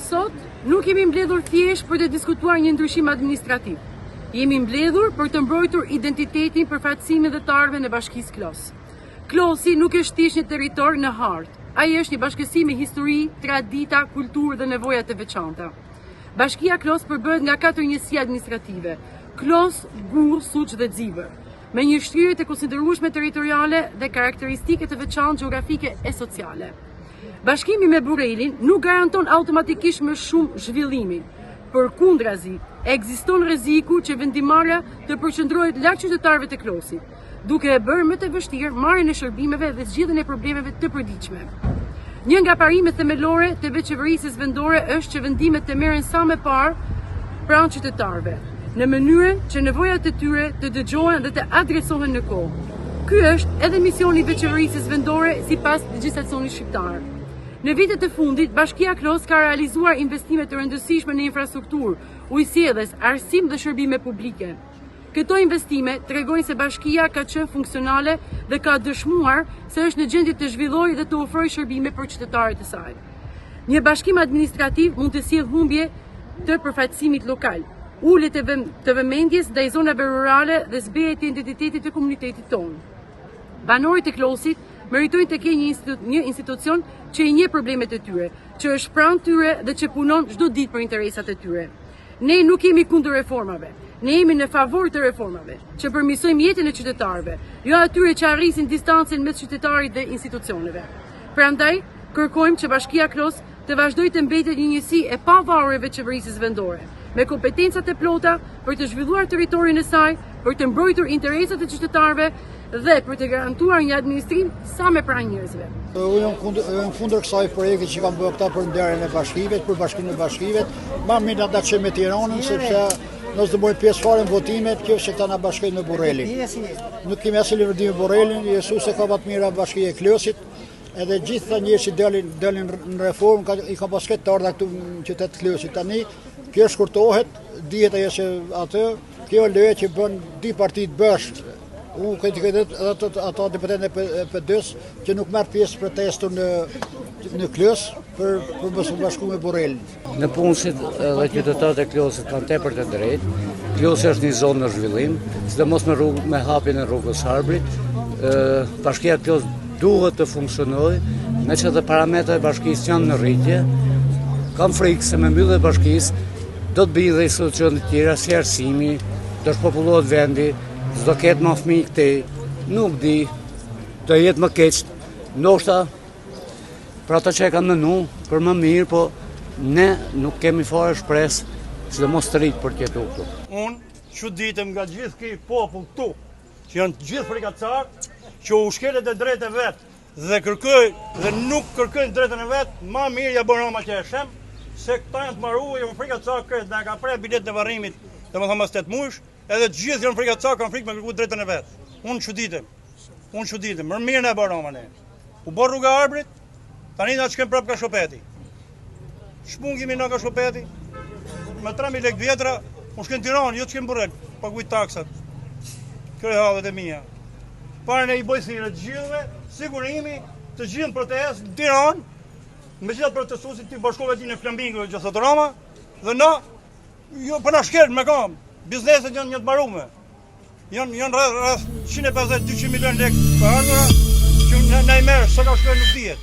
sot nuk jemi mbledhur thjesht për të diskutuar një ndryshim administrativ. Jemi mbledhur për të mbrojtur identitetin përfaqësimit dhe të ardhmen e Bashkisë Klos. Klosi nuk është thjesht një territor në hartë. Ai është një bashkësi me histori, tradita, kulturë dhe nevoja të veçanta. Bashkia Klos përbëhet nga 4 njësi administrative: Klos, Gur, Suç dhe Xivër, me një shtrirje të konsiderueshme territoriale dhe karakteristike të veçantë gjeografike e sociale. Bashkimi me Burrelin nuk garanton automatikisht më shumë zhvillimin. Përkundrazi, ekziston rreziku që vendimarrja të përqendrohet larg qytetarëve të Klosit, duke e bërë më të vështirë marrjen e shërbimeve dhe zgjidhjen e problemeve të përditshme. Një nga parimet themelore të veçëverisë vendore është që vendimet të merren sa më parë pranë qytetarëve, në mënyrë që nevojat e tyre të dëgjohen dhe të adresohen në kohë. Ky është edhe misioni i veçëverisë vendore sipas legjislacionit shqiptar. Në vitet e fundit, Bashkia Klos ka realizuar investime të rëndësishme në infrastrukturë, ujësjelljes, arsim dhe shërbime publike. Këto investime tregojnë se bashkia ka qenë funksionale dhe ka dëshmuar se është në gjendje të zhvillojë dhe të ofrojë shërbime për qytetarët e saj. Një bashkim administrativ mund të sjellë humbje të përfaqësimit lokal, ulje të vëmendjes ndaj zonave rurale dhe zbehje të identitetit të komunitetit tonë. Banorët e Klosit meritojnë të kenë një institucion që i njeh problemet e tyre, që është pranë tyre dhe që punon çdo ditë për interesat e tyre. Ne nuk jemi kundër reformave. Ne jemi në favor të reformave, që përmirësojmë jetën e qytetarëve, jo atyre që arrisin distancën mes qytetarit dhe institucioneve. Prandaj, kërkojmë që Bashkia Klos të vazhdojë të mbetet një njësi e pavarur e veçëverisë vendore, me kompetencat e plota për të zhvilluar territorin e saj, për të mbrojtur interesat e qytetarëve dhe për të garantuar një administrim sa më pranë njerëzve. Unë jam kundër kësaj projekti që kanë bërë këta për nderjen e bashkive, për bashkimin e bashkive, më mirë ata që me Tiranën, sepse nëse do bëjmë pjesë fare në votimet, kjo që ta na bashkojnë me Burrelin. Nuk kemi asnjë lidhje me Burrelin, Jezusi se ka më të mira bashkia e Klosit, edhe gjithë njerëzit që dalin në reformë i ka pas këtë ardha këtu në qytet Klosit. Tani kjo shkurtohet, dihet ajo se atë, kjo leje që bën dy parti të bashkë. Unë këtë ata deputetë e PD-s që nuk merr pjesë protestën në Klos për mos u bashkuar me Burrelin. Në punësit dhe qytetarët e Klosit kanë tepër të drejtë. Klosi është një zonë në zhvillim, sidomos me hapjen e rrugës Harbrit. Bashkia Klos duhet të funksionojë, me që dhe parametrat e bashkisë janë në rritje. Kam frikë se me mbylljen e bashkisë do të bijë dhe institucione të tjera si arsimi, do të popullohet vendi, s'do ketë më fëmijë këtej, nuk di, do jetë më keq, ndoshta për ata që e kanë mënu, për më mirë, po ne nuk kemi fare shpresë, sidomos të rritë për të jetuar këtu. Unë çuditem nga gjithë ky popull këtu, që janë gjithë frikatësar, që u shkelet e drejtë e vet dhe nuk kërkojnë drejtën e vet, më mirë ja bën Roma që e shem, se këta janë të marruar, janë frikatësar këtë, dhe ka prerë bilet në varrimit, domethënë mas 8 muajsh, edhe të gjithë janë frikatësar, kanë frikë me kërkuar drejtën e vet. Unë çuditem, më mirë na bën Roma ne. U bë rruga Harbrit, tani na shkojmë prapë ka Shopeti. Shpungimi na ka Shopeti. Me 3000 lekë vjetra, unë shkoj në Tiranë, jo të shkoj në Burrel, paguaj taksat. Kjo e hallet e mia. Para ne i bëj thirrje të gjithëve, sigurimi, të gjithë protestë në Tiranë, me gjithë protestuesit të bashkove ti në Flambingëve që thotë Roma, dhe na jo po na shkel me kam. Bizneset janë një të mbarume. Janë rreth 150-200 milion lekë për ardhura që na i merr, sa ka shkruar nuk dihet.